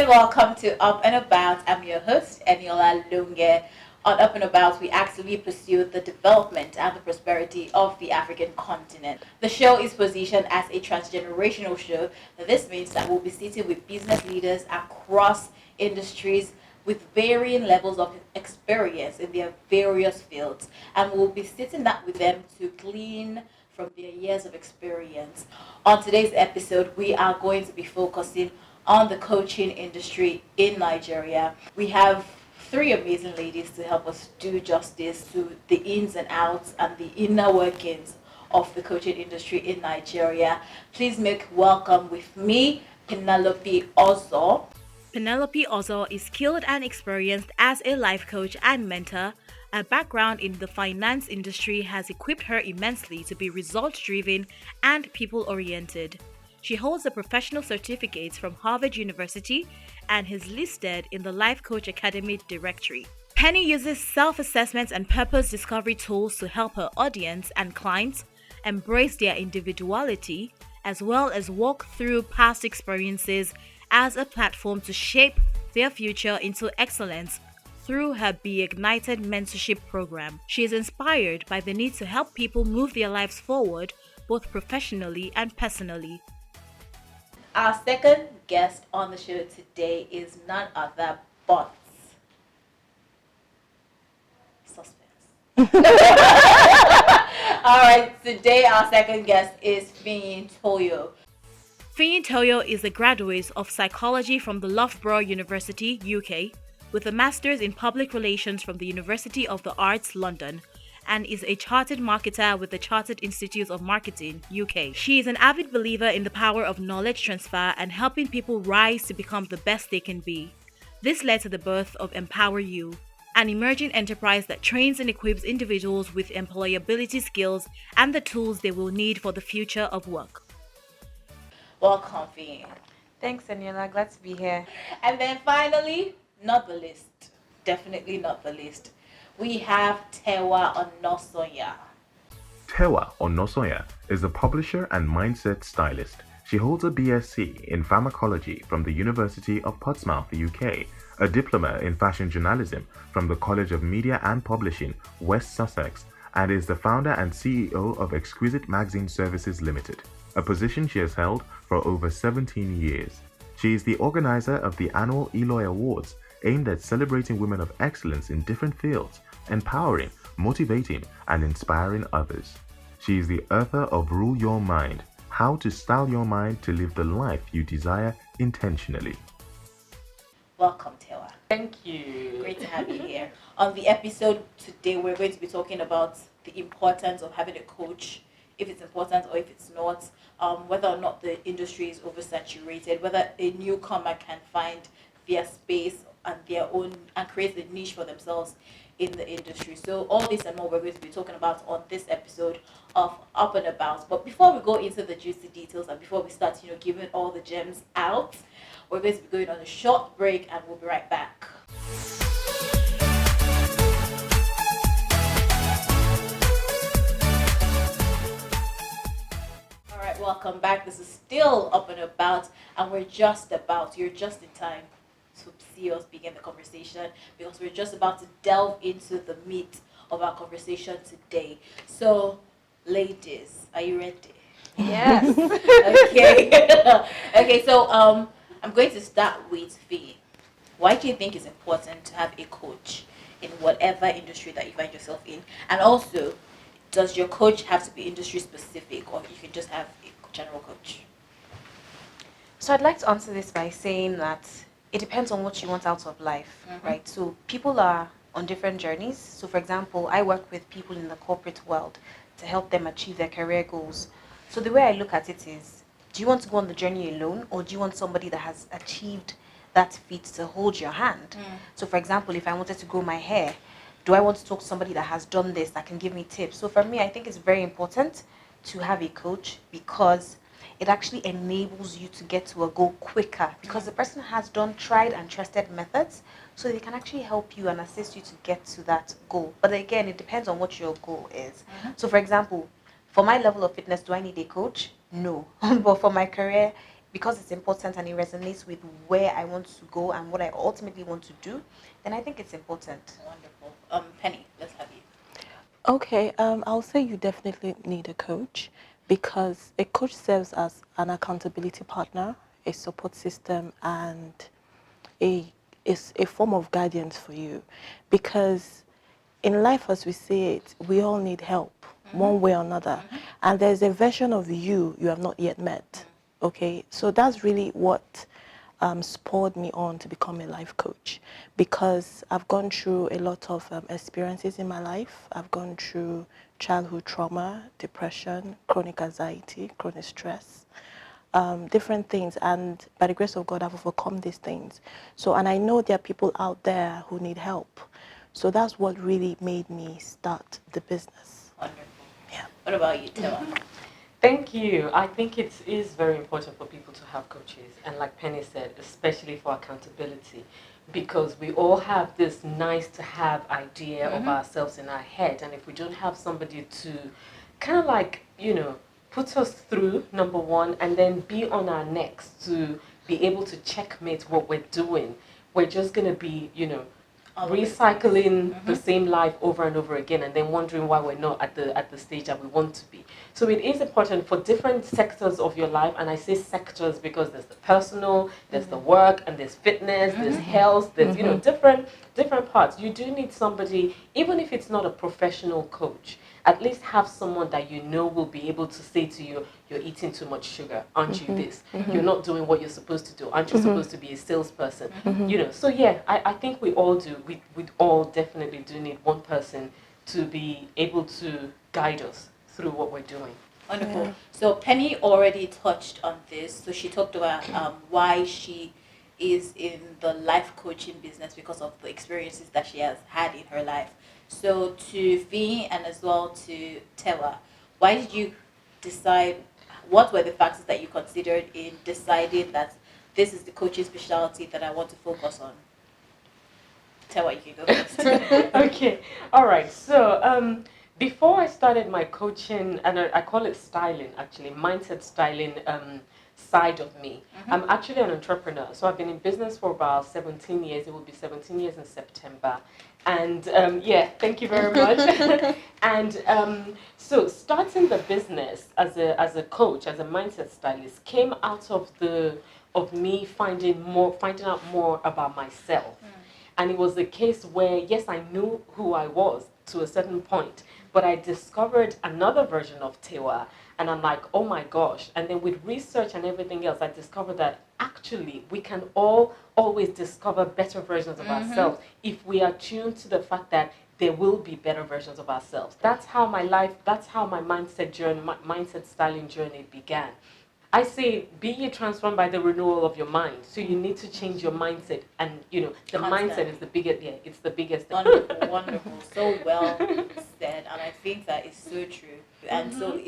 welcome to Up and About. I'm your host, Eniola Lunge. On Up and About, we actively pursue the development and the prosperity of the African continent. The show is positioned as a transgenerational show. This means that we'll be sitting with business leaders across industries with varying levels of experience in their various fields, and we'll be sitting down with them to glean from their years of experience. On today's episode, we are going to be focusing on the coaching industry in Nigeria. We have three amazing ladies to help us do justice to the ins and outs and the inner workings of the coaching industry in Nigeria. Please make welcome with me, Penelope Ozo. Penelope Ozo is skilled and experienced as a life coach and mentor. A background in the finance industry has equipped her immensely to be results-driven and people-oriented. She holds a professional certificate from Harvard University and is listed in the Life Coach Academy directory. Penny uses self-assessment and purpose discovery tools to help her audience and clients embrace their individuality, as well as walk through past experiences as a platform to shape their future into excellence through her Be Ignited mentorship program. She is inspired by the need to help people move their lives forward, both professionally and personally. Our second guest on the show today is none other but suspense. All right, today our second guest is Fiyin Toyo. Fiyin Toyo is a graduate of psychology from the Loughborough University, UK, with a master's in public relations from the University of the Arts, London, and is a chartered marketer with the Chartered Institute of Marketing, UK. She is an avid believer in the power of knowledge transfer and helping people rise to become the best they can be. This led to the birth of Empower You, an emerging enterprise that trains and equips individuals with employability skills and the tools they will need for the future of work. Welcome, Fiyin. Thanks, Eniola. Glad to be here. And then finally, not the least, definitely not the least, we have Tewa Onasanya. Tewa Onasanya is a publisher and mindset stylist. She holds a BSc in pharmacology from the University of Portsmouth, UK, a diploma in fashion journalism from the College of Media and Publishing, West Sussex, and is the founder and CEO of Exquisite Magazine Services Limited, a position she has held for over 17 years. She is the organizer of the annual Eloy Awards, aimed at celebrating women of excellence in different fields, empowering, motivating, and inspiring others. She is the author of Rule Your Mind: How to Style Your Mind to Live the Life You Desire Intentionally. Welcome, Tewa. Thank you. Great to have you here. On the episode today, we're going to be talking about the importance of having a coach, if it's important or if it's not, whether or not the industry is oversaturated, whether a newcomer can find their space and their own and create a niche for themselves in the industry. So all this and more we're going to be talking about on this episode of Up and About. But before we go into the juicy details and before we start, giving all the gems out, we're going to be going on a short break and we'll be right back. All right, welcome back. This is still Up and About, and you're just in time to see us begin the conversation because we're just about to delve into the meat of our conversation today. So, ladies, are you ready? Yes. Okay. Okay, so I'm going to start with Fiyin. Why do you think it's important to have a coach in whatever industry that you find yourself in? And also, does your coach have to be industry specific or you can just have a general coach? So I'd like to answer this by saying that it depends on what you want out of life, right? So people are on different journeys. So for example, I work with people in the corporate world to help them achieve their career goals. So the way I look at it is, do you want to go on the journey alone or do you want somebody that has achieved that feat to hold your hand? So for example, if I wanted to grow my hair, do I want to talk to somebody that has done this, that can give me tips? So for me, I think it's very important to have a coach because it actually enables you to get to a goal quicker because the person has done tried and trusted methods, so they can actually help you and assist you to get to that goal. But again, it depends on what your goal is. So for example, for my level of fitness, do I need a coach? No. But for my career, because it's important and it resonates with where I want to go and what I ultimately want to do, then I think it's important. Wonderful. Penny, let's have you. Okay, I'll say you definitely need a coach because a coach serves as an accountability partner, a support system, and a is a form of guidance for you. Because in life, as we see it, we all need help one way or another, and there's a version of you have not yet met. Okay, so that's really what spurred me on to become a life coach, because I've gone through a lot of experiences in my life. I've gone through childhood trauma, depression, chronic anxiety, chronic stress, different things, and by the grace of God, I've overcome these things. So, and I know there are people out there who need help. So that's what really made me start the business. Wonderful. Yeah. What about you, Tewa? Thank you. I think it is very important for people to have coaches, and like Penny said, especially for accountability, because we all have this nice to have idea of ourselves in our head, and if we don't have somebody to kind of like, put us through, number one, and then be on our necks to be able to checkmate what we're doing, we're just going to be, recycling the same life over and over again, and then wondering why we're not at the stage that we want to be. So it is important for different sectors of your life, and I say sectors because there's the personal, there's the work, and there's fitness, there's health, there's different parts. You do need somebody, even if it's not a professional coach, at least have someone that you know will be able to say to you, you're eating too much sugar, aren't you this? You're not doing what you're supposed to do, aren't you supposed to be a salesperson? So yeah, I think we all do. We all definitely do need one person to be able to guide us through what we're doing. Wonderful. Yeah. So Penny already touched on this. So she talked about why she is in the life coaching business because of the experiences that she has had in her life. So to Fiyin and as well to Tewa, why did you decide, what were the factors that you considered in deciding that this is the coaching specialty that I want to focus on? Tewa, you can go first. Okay, all right. So before I started my coaching, and I call it styling actually, mindset styling side of me, I'm actually an entrepreneur. So I've been in business for about 17 years. It will be 17 years in September. And yeah, thank you very much. And so starting the business as a coach, as a mindset stylist, came out of me finding out more about myself. And it was a case where, yes, I knew who I was to a certain point, but I discovered another version of Tewa, and I'm like, oh my gosh. And then with research and everything else, I discovered that actually we can all always discover better versions of ourselves if we are tuned to the fact that there will be better versions of ourselves. That's how my mindset journey, my mindset styling journey began. I say, be ye transformed by the renewal of your mind. So you need to change your mindset, and the mindset is the biggest. Yeah, it's the biggest. Wonderful, wonderful. So well said, and I think that is so true. And so,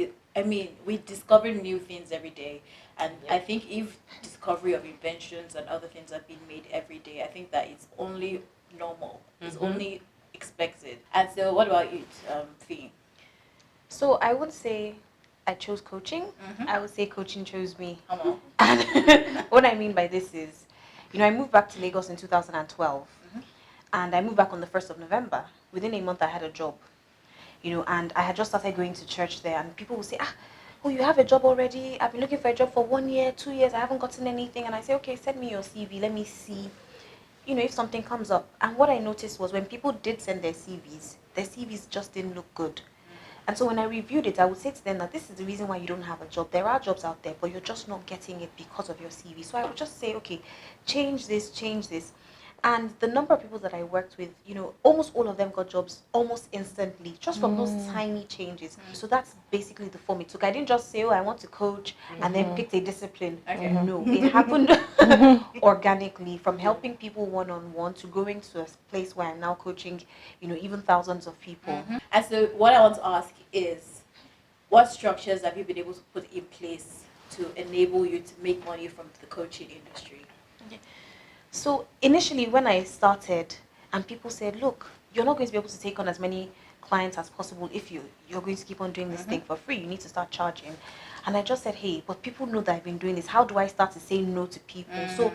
we discover new things every day, and I think if discovery of inventions and other things are being made every day, I think that it's only normal. It's only expected. And so, what about you, Fiyin? So I would say I chose coaching. I would say coaching chose me. Come on. And what I mean by this is, I moved back to Lagos in 2012, and I moved back on the 1st of November. Within a month, I had a job, and I had just started going to church there, and people would say, oh, you have a job already? I've been looking for a job for 1 year, 2 years, I haven't gotten anything. And I say, okay, send me your CV, let me see, if something comes up. And what I noticed was when people did send their CVs just didn't look good. And so when I reviewed it, I would say to them that this is the reason why you don't have a job. There are jobs out there, but you're just not getting it because of your CV. So I would just say, okay, change this. And the number of people that I worked with, almost all of them got jobs almost instantly, just from those tiny changes. So that's basically the form it took. I didn't just say, oh, I want to coach, and then picked a discipline. Okay. No, it happened organically, from helping people one-on-one to going to a place where I'm now coaching, even thousands of people. And so what I want to ask is, what structures have you been able to put in place to enable you to make money from the coaching industry? So initially when I started and people said, look, you're not going to be able to take on as many clients as possible if you're going to keep on doing this thing for free. You need to start charging. And I just said, hey, but people know that I've been doing this. How do I start to say no to people? So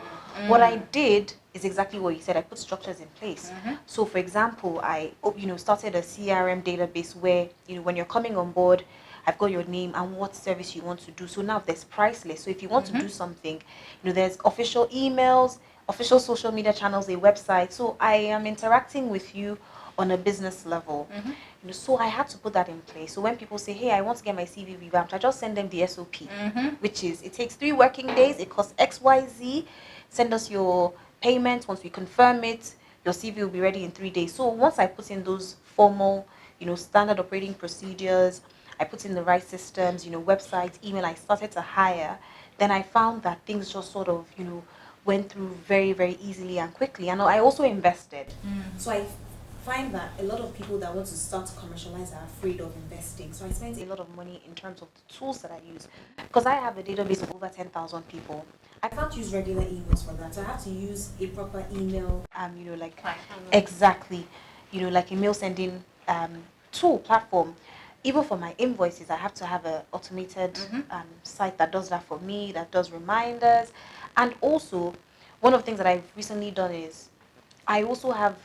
what I did is exactly what you said. I put structures in place. So for example, I started a CRM database where, when you're coming on board, I've got your name and what service you want to do. So now there's price list. So if you want to do something, there's official emails, official social media channels, a website. So I am interacting with you on a business level. So I had to put that in place. So when people say, hey, I want to get my CV revamped, I just send them the SOP, which is, it takes 3 working days, it costs XYZ, send us your payment. Once we confirm it, your CV will be ready in 3 days. So once I put in those formal, standard operating procedures, I put in the right systems, websites, email, I started to hire, then I found that things just sort of, went through very, very easily and quickly. And I also invested. So I find that a lot of people that want to start to commercialize are afraid of investing. So I spent a lot of money in terms of the tools that I use. Because I have a database of over 10,000 people. I can't use regular emails for that. So I have to use a proper email, exactly, like a mail sending tool platform. Even for my invoices, I have to have an automated site that does that for me, that does reminders. And also, one of the things that I've recently done is I also have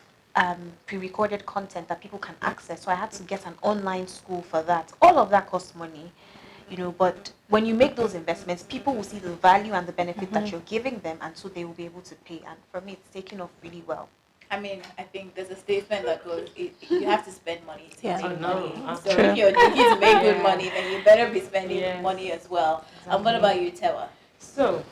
pre-recorded content that people can access. So I had to get an online school for that. All of that costs money, but when you make those investments, people will see the value and the benefit that you're giving them, and so they will be able to pay. And for me, it's taking off really well. I mean, I think there's a statement that goes, you have to spend money to make money. So True. if you're looking to make good money, then you better be spending money as well. And what about you, Tewa? So,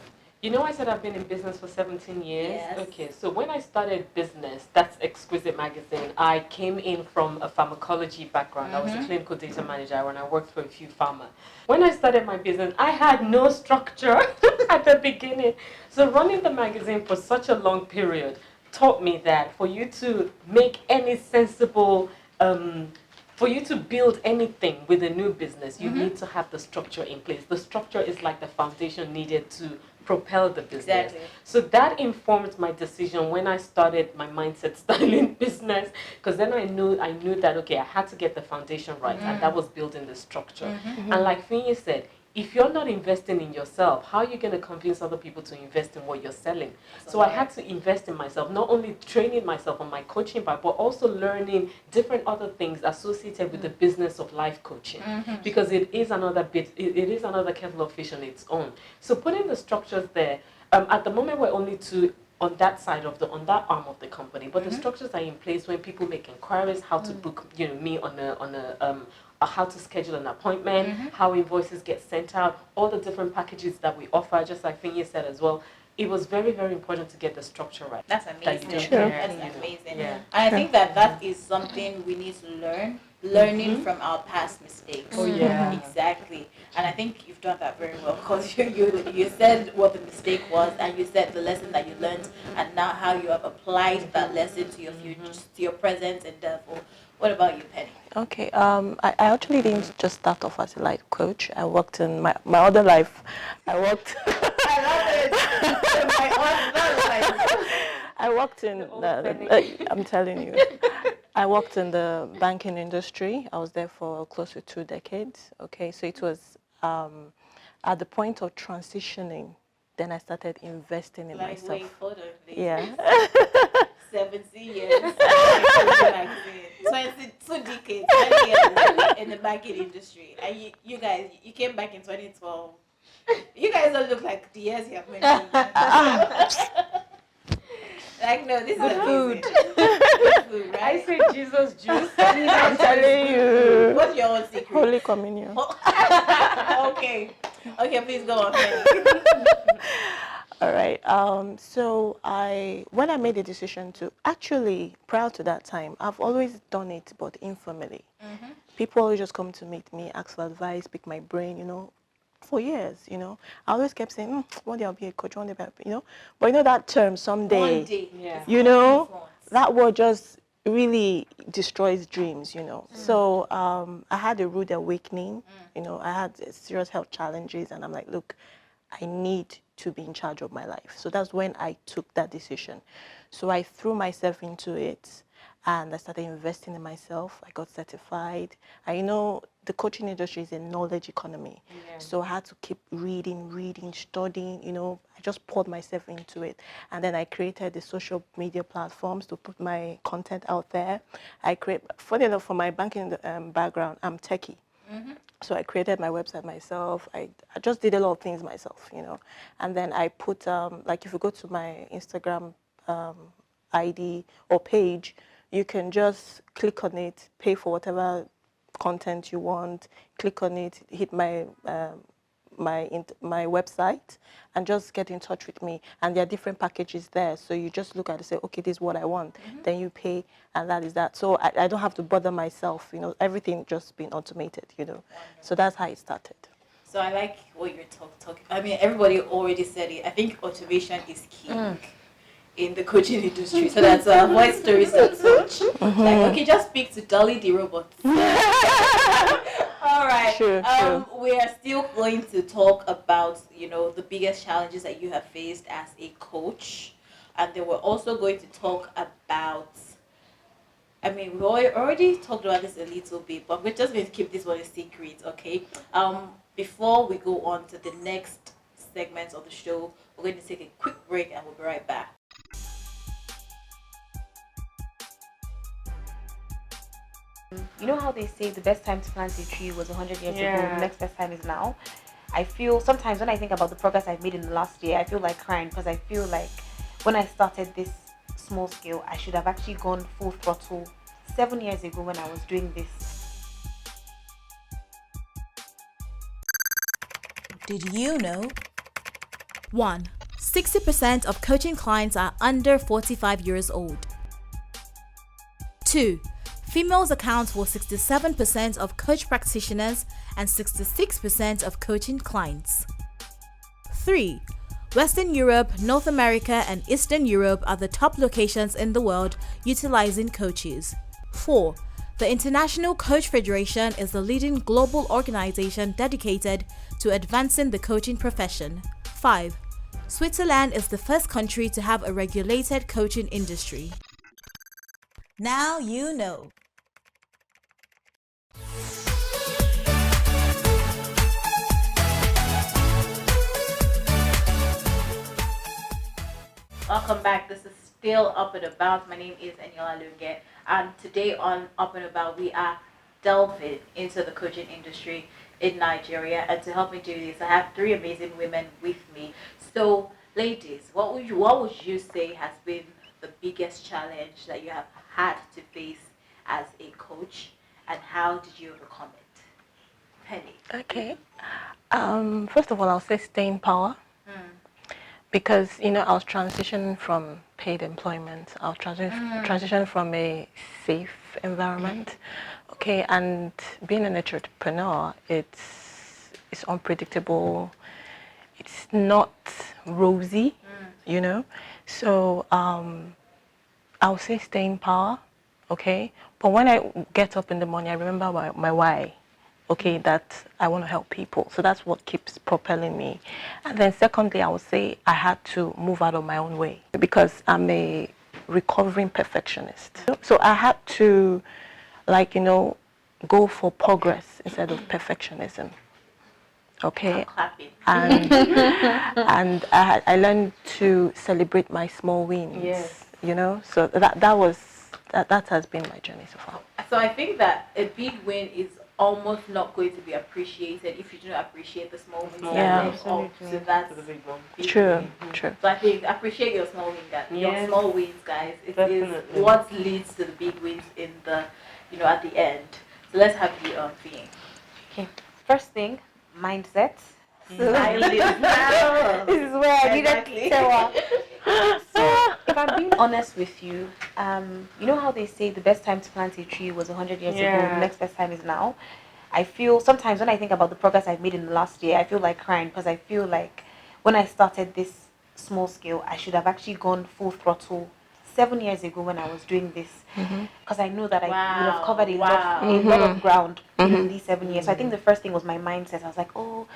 I said I've been in business for 17 years. Yes. Okay, so when I started business, that's Exquisite Magazine, I came in from a pharmacology background. I was a clinical data manager when I worked for a few pharma. When I started my business, I had no structure at the beginning. So running the magazine for such a long period taught me that for you to make any sensible for you to build anything with a new business, you need to have the structure in place. The structure is like the foundation needed to propel the business. Exactly. So that informed my decision when I started my mindset styling business, because then I knew that, okay, I had to get the foundation right, and that was building the structure. And like Fiyin said, if you're not investing in yourself, how are you going to convince other people to invest in what you're selling? So I had to invest in myself, not only training myself on my coaching part, but also learning different other things associated with the business of life coaching, because it is another kettle of fish on its own. So putting the structures there, at the moment we're only two on that on that arm of the company, but the structures are in place when people make inquiries, how to book me on a how to schedule an appointment, how invoices get sent out, all the different packages that we offer, just like Fiyin said as well. It was very, very important to get the structure right. That's That amazing. you don't That's care, amazing. Yeah. And I think that is something we need to learning from our past mistakes. Oh, yeah. Exactly. And I think you've done that very well, because you said what the mistake was, and you said the lesson that you learned, and now how you have applied that lesson to your future, to your present endeavor. What about you, Penny? Okay, I actually didn't just start off as a life coach. I worked in my other life. I worked. I love it. My other life. I worked in. I'm telling you, I worked in the banking industry. I was there for close to 2 decades. Okay, so it was at the point of transitioning. Then I started investing in myself. Wait, hold on, please. Yeah. 70 years. 22 decades, 20 years in the banking industry. And you guys, you came back in 2012. You guys don't look like the years you have mentioned. Like, no, this is food. Good food, right? I say Jesus juice. I'm telling you. What's your own secret? Holy Communion. Okay, please go on. All right. So when I made the decision to, actually, prior to that time, I've always done it, but informally. People always just come to meet me, ask for advice, pick my brain, for years, I always kept saying, one day I'll be a coach, one day, but that term, someday, One day, Yeah. that word just really destroys dreams, So I had a rude awakening, I had serious health challenges, and I'm like, look, I need to be in charge of my life. So that's when I took that decision. So I threw myself into it. and I started investing in myself. I got certified. And you know, the coaching industry is a knowledge economy. Yeah. So I had to keep reading, studying, you know, I just poured myself into it. And then I created the social media platforms to put my content out there. Funny enough, for my banking background, I'm techie. So I created my website myself. I just did a lot of things myself, you know. And then I put, like if you go to my Instagram ID or page, you can just click on it, pay for whatever content you want, click on it, hit my website, and just get in touch with me. And there are different packages there, so you just look at it and say, okay, this is what I want. Then you pay, and that is that. So I don't have to bother myself, you know, everything just being automated, you know. So that's how it started. So I like what you're talking. I mean, everybody already said it. I think automation is key in the coaching industry. So that's voice stories and such. Like, okay, just speak to Dolly the robot. All right. Sure. We are still going to talk about, you know, the biggest challenges that you have faced as a coach, and then we're also going to talk about. I mean, we already talked about this a little bit, but we're just going to keep this one a secret, okay? Before we go on to the next segments of the show, we're going to take a quick break and we'll be right back. You know how they say the best time to plant a tree was 100 years ago, Yeah. the next best time is now? I feel sometimes when I think about the progress I've made in the last year, I feel like crying because I feel like when I started this small scale, I should have actually gone full throttle 7 years ago when I was doing this. Did you know? 1. 60% of coaching clients are under 45 years old. 2. Females account for 67% of coach practitioners and 66% of coaching clients. 3. Western Europe, North America, and Eastern Europe are the top locations in the world utilizing coaches. 4. The International Coach Federation is the leading global organization dedicated to advancing the coaching profession. 5. Switzerland is the first country to have a regulated coaching industry. Now you know. Welcome back. This is still Up and About. My name is Eniola Lunge, and today on Up and About we are delving into the coaching industry in Nigeria. And to help me do this, I have three amazing women with me. So, ladies, what would you say has been the biggest challenge that you have had to face as a coach, and how did you overcome it? Penny. Okay. First of all, I'll say staying power. Because, you know, I was transitioning from paid employment. I was transitioning from a safe environment. Okay, and being an entrepreneur, it's unpredictable. It's not rosy, you know. So I'll say staying power, okay. But when I get up in the morning, I remember my why. Okay, that I want to help people. So that's what keeps propelling me. And then secondly, I would say I had to move out of my own way because I'm a recovering perfectionist. So I had to, like, you know, go for progress instead of perfectionism. Okay. And I learned to celebrate my small wins. Yes. You know, so that has been my journey so far. So I think that a big win is almost not going to be appreciated if you do not appreciate the small wins Yeah. that led up to that The big one. big True, win. true. So I think appreciate your small wins, guys. Your Yes. small wins, guys. It is Definitely. what leads to the big wins in the, you know, at the end. So let's have you Fiyin. Okay. First thing, mindset. This is where I needed Tewa. So, if I'm being honest with you, you know how they say the best time to plant a tree was 100 years ago, Yeah. the next best time is now? I feel sometimes when I think about the progress I've made in the last year, I feel like crying because I feel like when I started this small scale, I should have actually gone full throttle 7 years ago when I was doing this, because I know that I would have covered a lot of ground in these 7 years. So I think the first thing was my mindset. I was like, oh,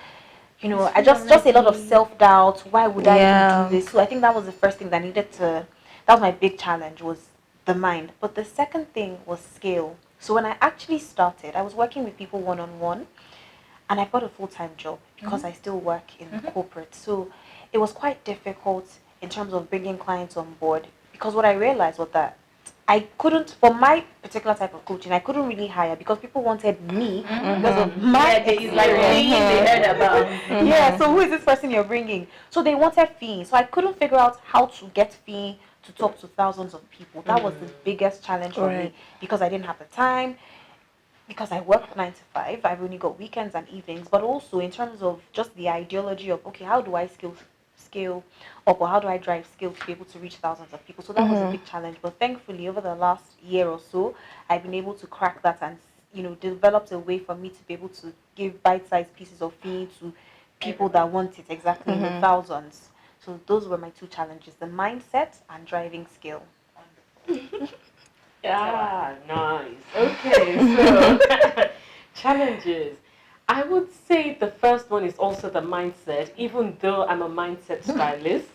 you know, I just a lot of self-doubt. Why would I even do this? So I think that was the first thing that needed to, that was my big challenge, was the mind. But the second thing was scale. So when I actually started, I was working with people one-on-one, and I've got a full-time job because I still work in corporate. So it was quite difficult in terms of bringing clients on board, because what I realized was that I couldn't, for my particular type of coaching, I couldn't really hire because people wanted me because of my It's like thing they heard about. yeah, so who is this person you're bringing? So they wanted Fee. So I couldn't figure out how to get Fee to talk to thousands of people. That was the biggest challenge for me because I didn't have the time, because I work 9 to 5. I've only got weekends and evenings, but also in terms of just the ideology of, okay, how do I scale up, or how do I drive scale to be able to reach thousands of people? So that was a big challenge. But thankfully, over the last year or so, I've been able to crack that and developed a way for me to be able to give bite-sized pieces of feed to people that want it exactly in the thousands. So those were my two challenges: the mindset and driving skill. Yeah, nice. Okay, so challenges. I would say the first one is also the mindset, even though I'm a mindset stylist.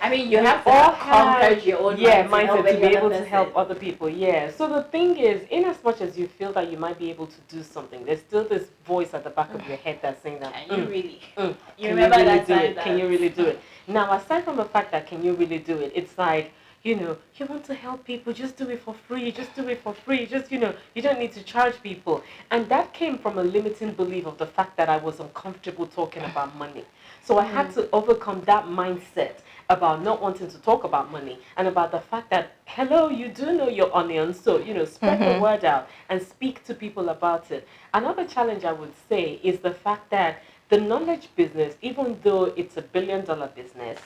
I mean, you have to all have conquered your own mindset to be able to person. help other people. Yeah. So the thing is, in as much as you feel that you might be able to do something, there's still this voice at the back of your head that's saying that, Can you really? can You remember really that do time it? Can you really do it? Now, aside from the fact that can you really do it, it's like, you want to help people, just do it for free, just do it for free, just, you don't need to charge people. And that came from a limiting belief of the fact that I was uncomfortable talking about money. So I had to overcome that mindset about not wanting to talk about money, and about the fact that, hello, you do know your onions, so, spread the word out and speak to people about it. Another challenge I would say is the fact that the knowledge business, even though it's a billion-dollar business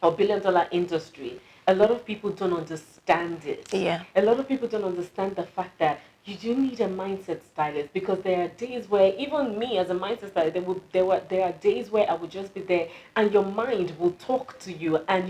or billion-dollar industry, a lot of people don't understand it. Yeah. A lot of people don't understand the fact that you do need a mindset stylist, because there are days where even me as a mindset stylist, there are days where I would just be there and your mind will talk to you and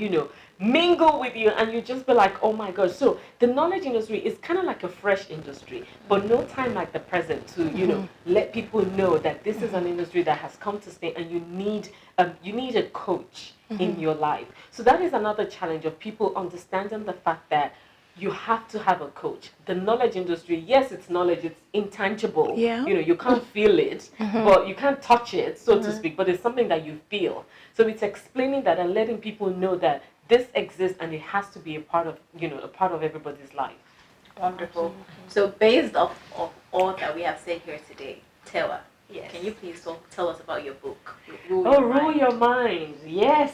mingle with you, and you just be like, oh my gosh. So the knowledge industry is kind of like a fresh industry, but no time like the present to let people know that this is an industry that has come to stay, and you need a coach in your life. So that is another challenge of people understanding the fact that you have to have a coach. The knowledge industry, yes, it's knowledge, it's intangible. Yeah. You can't feel it, but you can't touch it, so to speak, but it's something that you feel. So it's explaining that and letting people know that this exists and it has to be a part of everybody's life. Wonderful. So based off of all that we have said here today, Tewa, Yes. can you please tell us about your book? Rule Your Mind. Yes.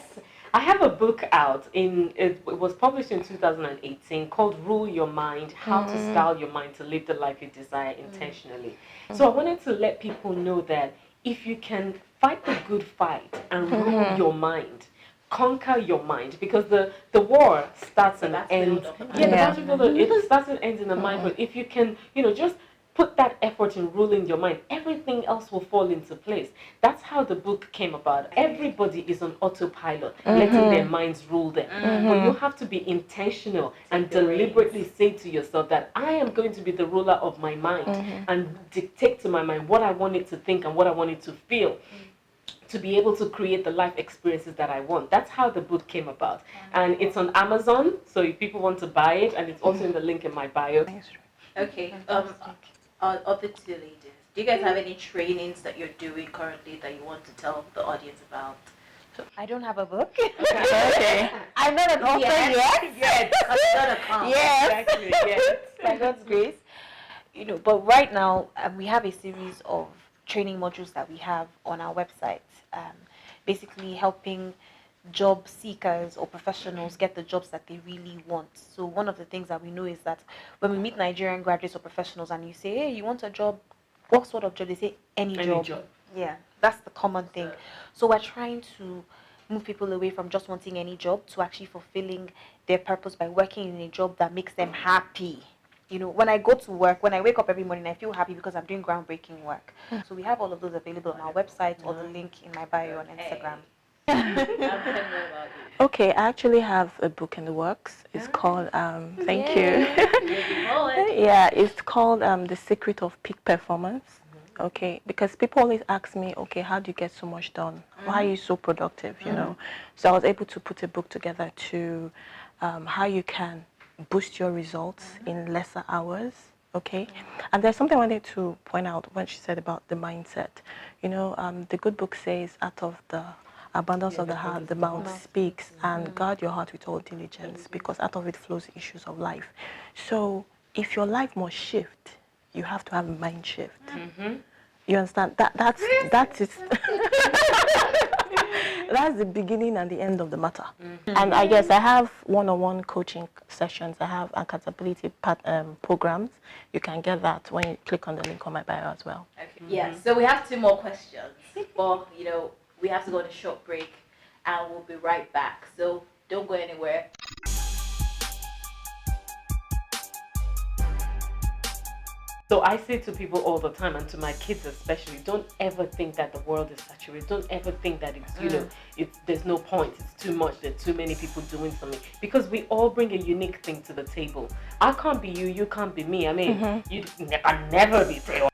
I have a book out. It was published in 2018 called Rule Your Mind, How to Style Your Mind to Live the Life You Desire Intentionally. So I wanted to let people know that if you can fight the good fight and rule your mind, conquer your mind, because the war starts and ends. The battlefield, it starts and ends in the mind. But if you can, just put that effort in ruling your mind, everything else will fall into place. That's how the book came about. Everybody is on autopilot, letting their minds rule them. But you have to be intentional and deliberately say to yourself that I am going to be the ruler of my mind and dictate to my mind what I want it to think and what I want it to feel, to be able to create the life experiences that I want. That's how the book came about. And it's on Amazon, so if people want to buy it, and it's also in the link in my bio. Okay. Other two ladies, do you guys have any trainings that you're doing currently that you want to tell the audience about? I don't have a book. Okay. I'm not an author yet. Yes. It's gonna come. Yes. Exactly, yes. By God's grace. But right now we have a series of training modules that we have on our website, basically helping job seekers or professionals get the jobs that they really want. So one of the things that we know is that when we meet Nigerian graduates or professionals and you say, hey, you want a job, what sort of job? They say any job. Yeah, that's the common thing. So we're trying to move people away from just wanting any job to actually fulfilling their purpose by working in a job that makes them happy. When I go to work, when I wake up every morning, I feel happy because I'm doing groundbreaking work. So we have all of those available on our website or the link in my bio on Instagram. Okay, I actually have a book in the works. It's called thank you. Yeah, it's called The Secret of Peak Performance. Okay, because people always ask me, okay, how do you get so much done? Why are you so productive? So I was able to put a book together to how you can boost your results in lesser hours. Okay, and there's something I wanted to point out when she said about the mindset. The good book says, out of the abundance of the heart, the mouth speaks, and guard your heart with all diligence, because out of it flows issues of life. So if your life must shift, you have to have a mind shift. You understand? That is that's the beginning and the end of the matter. And I guess I have one-on-one coaching sessions. I have accountability programs. You can get that when you click on the link on my bio as well. Okay. Yeah. So we have 2 more questions, but we have to go on a short break, and we'll be right back. So don't go anywhere. So I say to people all the time, and to my kids especially, don't ever think that the world is saturated. Don't ever think that there's no point. It's too much. There's too many people doing something, because we all bring a unique thing to the table. I can't be you. You can't be me. I mean, you can never be Tewa.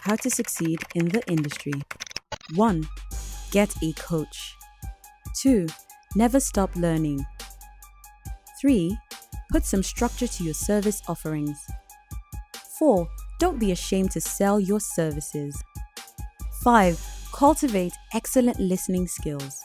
How to succeed in the industry. 1. Get a coach. 2. Never stop learning. 3. Put some structure to your service offerings. 4. Don't be ashamed to sell your services. 5. Cultivate excellent listening skills.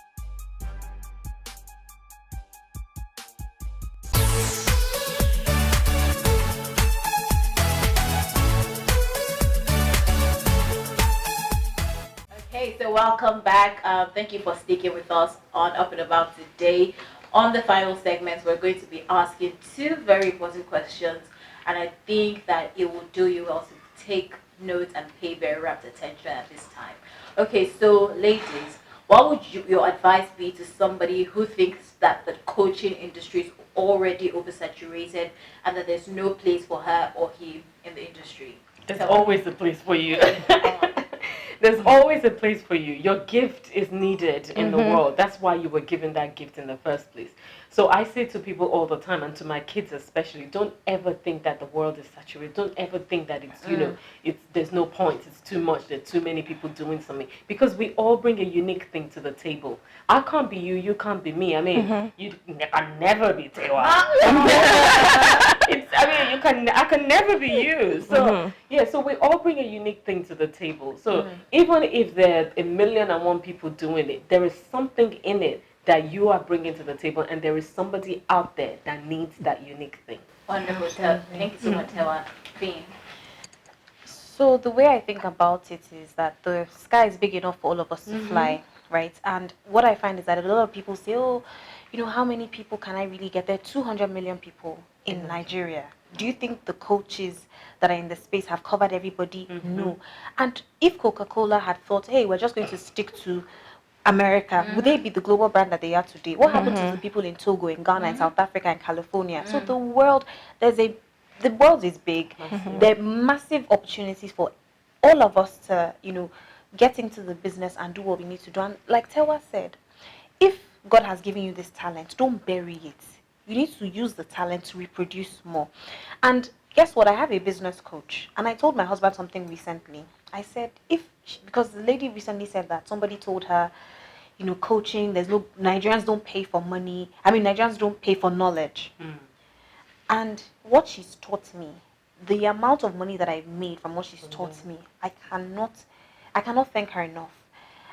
Okay, so welcome back. Thank you for sticking with us on Up and About today. On the final segments, we're going to be asking 2 very important questions, and I think that it will do you well to take notes and pay very rapt attention at this time. Okay, so ladies, what would your advice be to somebody who thinks that the coaching industry is already oversaturated and that there's no place for her or him in the industry? There's always a place for you. There's always a place for you. Your gift is needed in the world. That's why you were given that gift in the first place. So I say to people all the time, and to my kids especially, don't ever think that the world is saturated. Don't ever think that there's no point. It's too much. There's too many people doing something, because we all bring a unique thing to the table. I can't be you. You can't be me. I mean, you can never be Tewa. I can never be you. So so we all bring a unique thing to the table. So even if there are 1,000,001 people doing it, there is something in it that you are bringing to the table, and there is somebody out there that needs that unique thing. Wonderful. Thank you so much, Tewa. Fiyin. So the way I think about it is that the sky is big enough for all of us to fly, right? And what I find is that a lot of people say, oh, how many people can I really get? There are 200 million people in Nigeria. Do you think the coaches that are in the space have covered everybody? No. And if Coca-Cola had thought, hey, we're just going to stick to America, would they be the global brand that they are today? What happened to the people in Togo, in Ghana, in South Africa, in California? So the world is big. There are massive opportunities for all of us to, get into the business and do what we need to do. And like Tewa said, if God has given you this talent, don't bury it. You need to use the talent to reproduce more. And guess what? I have a business coach. And I told my husband something recently. I said, because the lady recently said that somebody told her, coaching, Nigerians don't pay for money. Nigerians don't pay for knowledge. And what she's taught me, the amount of money that I've made from what she's taught me, I cannot thank her enough.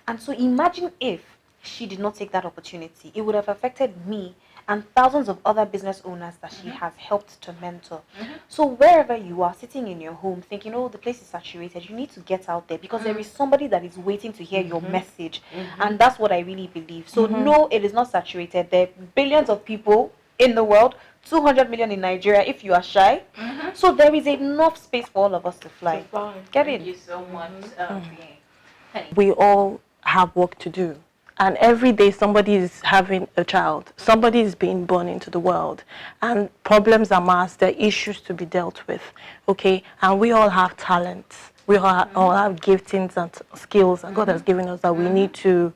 And so imagine if she did not take that opportunity, it would have affected me and thousands of other business owners that she has helped to mentor. So wherever you are, sitting in your home, thinking, oh, the place is saturated, you need to get out there, because there is somebody that is waiting to hear your message. And that's what I really believe. So no, it is not saturated. There are billions of people in the world, 200 million in Nigeria if you are shy. So there is enough space for all of us to fly. Get in. Thank you so much. We all have work to do. And every day somebody is having a child. Somebody is being born into the world. And problems are masked. There are issues to be dealt with. Okay? And we all have talents. We all have giftings and skills that God has given us that we need to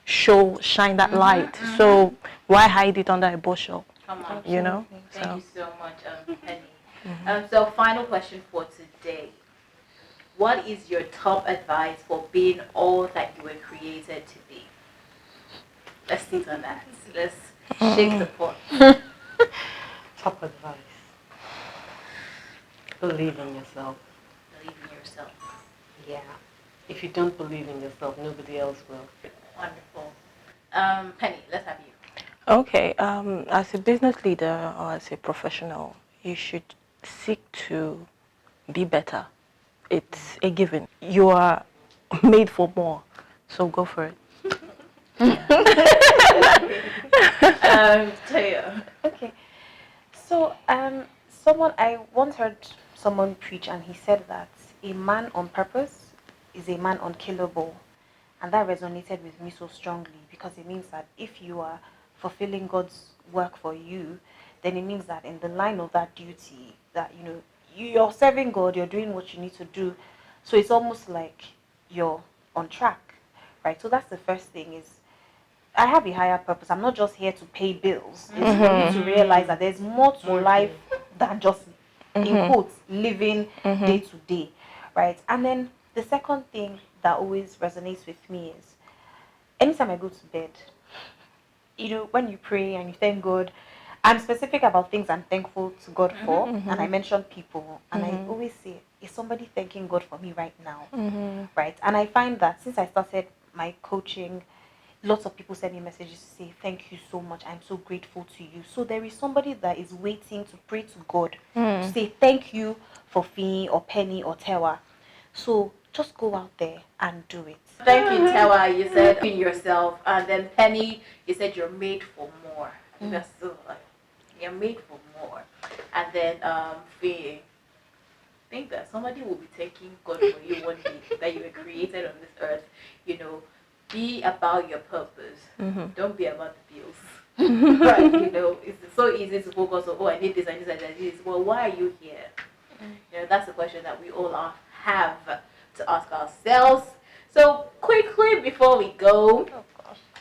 shine that light. So why hide it under a bushel? Come on. You know? Thank you so much, Penny. So final question for today. What is your top advice for being all that you were created to be? Let's think on that. Shake the pot. Top advice. Believe in yourself. Believe in yourself. Yeah. If you don't believe in yourself, nobody else will. Wonderful. Penny, let's have you. Okay, as a business leader or as a professional, you should seek to be better. It's a given. You are made for more, so go for it. Toyo. Okay. So, I once heard someone preach, and he said that a man on purpose is a man unkillable, and that resonated with me so strongly because it means that if you are fulfilling God's work for you, then it means that in the line of that duty, that you're serving God, you're doing what you need to do, so it's almost like you're on track, right? So that's the first thing is I have a higher purpose. I'm not just here to pay bills. It's for me to realize that there's more to life than just, in quotes, living day to day, right? And then the second thing that always resonates with me is anytime I go to bed, when you pray and you thank God, I'm specific about things I'm thankful to God for, and I mention people, and I always say, is somebody thanking God for me right now, right? And I find that since I started my coaching, lots of people send me messages to say thank you so much, I'm so grateful to you. So there is somebody that is waiting to pray to God to say thank you for Fiyin or Penny or Tewa. So just go out there and do it. Thank you, Tewa. You said in yourself, and then Penny, you said you're made for more. That's so like you're made for more. And then Fiyin, think that somebody will be thanking God for you one day that you were created on this earth. Be about your purpose. Don't be about the bills. Right? It's so easy to focus on, I need this, I need this, I need this. Well, why are you here? That's the question that we all have to ask ourselves. So quickly before we go,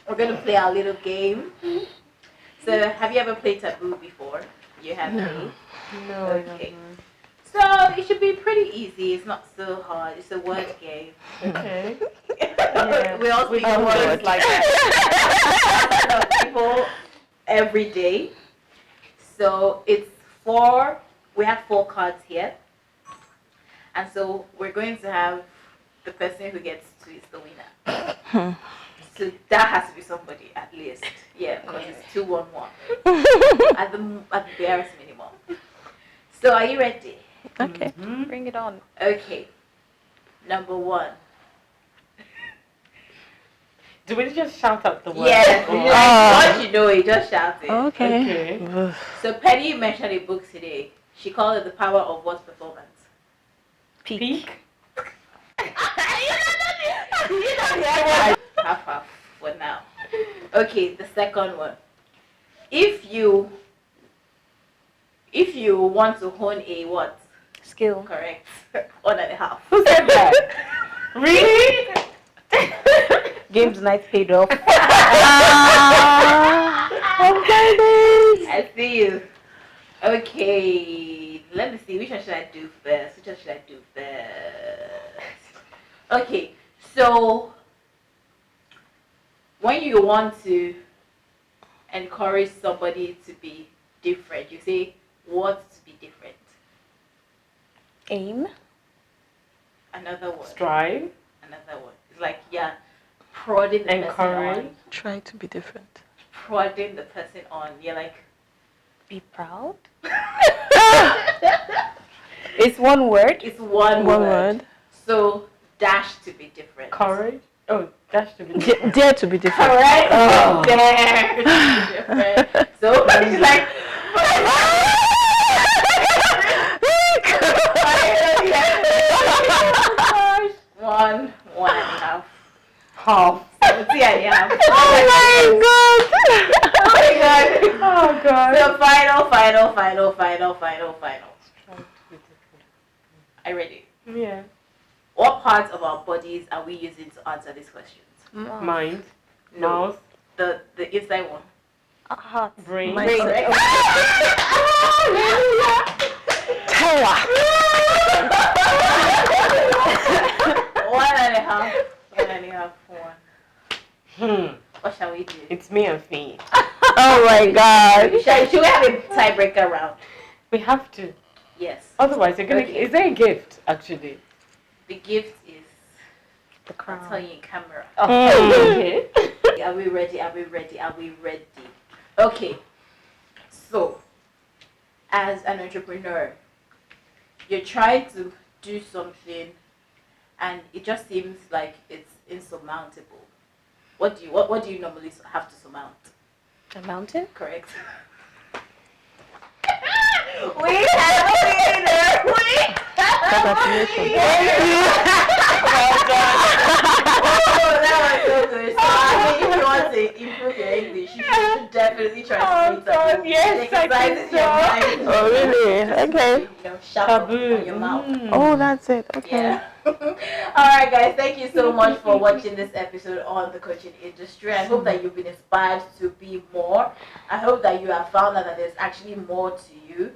we're going to play our little game. So have you ever played Taboo before? You have played? No. Okay. So it should be pretty easy. It's not so hard. It's a word game. Okay. We all speak words like that. People every day. So we have 4 cards here. And so we're going to have the person who gets 2 is the winner. So that has to be somebody at least. Yeah, because it's 2-1-1. At the barest minimum. So are you ready? Okay. Bring it on. Okay. Number 1. Do we just shout out the word? Yeah. Once you know it, just shout it. Okay. So Penny mentioned a book today. She called it The Power of What Performance? Peak. Half for now. Okay, the second one. If you want to hone a what? Skill. Correct. 1.5. Who said that? Really? Games night paid off. I see you. Okay, let me see. Which one should I do first? Okay, so when you want to encourage somebody to be different, you say what to be different. Aim. Another one. Strive. Another one. It's like prodding the person Encourage. on. Try to be different. Prodding the person on. You're like, Be proud. It's one word. it's one word. So dash to be different. Courage. Oh, that's to be. Dare to be different. Correct. Dare to be different. So she's like. One and a half. Half. 70 and a half. Oh my god! Oh my god. Oh god. So final. Are you ready? Yeah. What parts of our bodies are we using to answer these questions? Mind. No. Mouth. The inside one. Heart. Brain. Mind. Correct. Tewa. 1.5. 1.5. 1. What shall we do? It's me and Fiyin. Oh my God. Should we have a tiebreaker round? We have to. Yes. Otherwise, you're gonna. Okay. Is there a gift actually? The gift is. The I'll tell crown. you in camera. Okay. Are we ready? Are we ready? Are we ready? Okay. So, as an entrepreneur, you're trying to do something, and it just seems like it's insurmountable. What do you normally have to surmount? A mountain? Correct. We have a winner. Oh, that was so good. So I think if you want to improve your English, you should definitely try to make that. Yes, I think so. Oh, really? Okay. You know, sharp on your mouth. Oh, that's it. Okay. Yeah. Alright guys, thank you so much for watching this episode on the coaching industry. I hope that you've been inspired to be more. I hope that you have found out that there's actually more to you.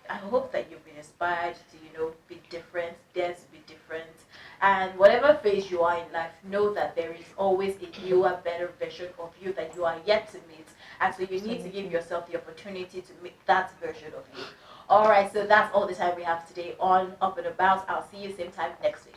I hope that you've been inspired to, be different, dare to be different. And whatever phase you are in life, know that there is always a newer, better version of you that you are yet to meet. And so you need to give yourself the opportunity to meet that version of you. Alright, so that's all the time we have today on Up and About. I'll see you same time next week.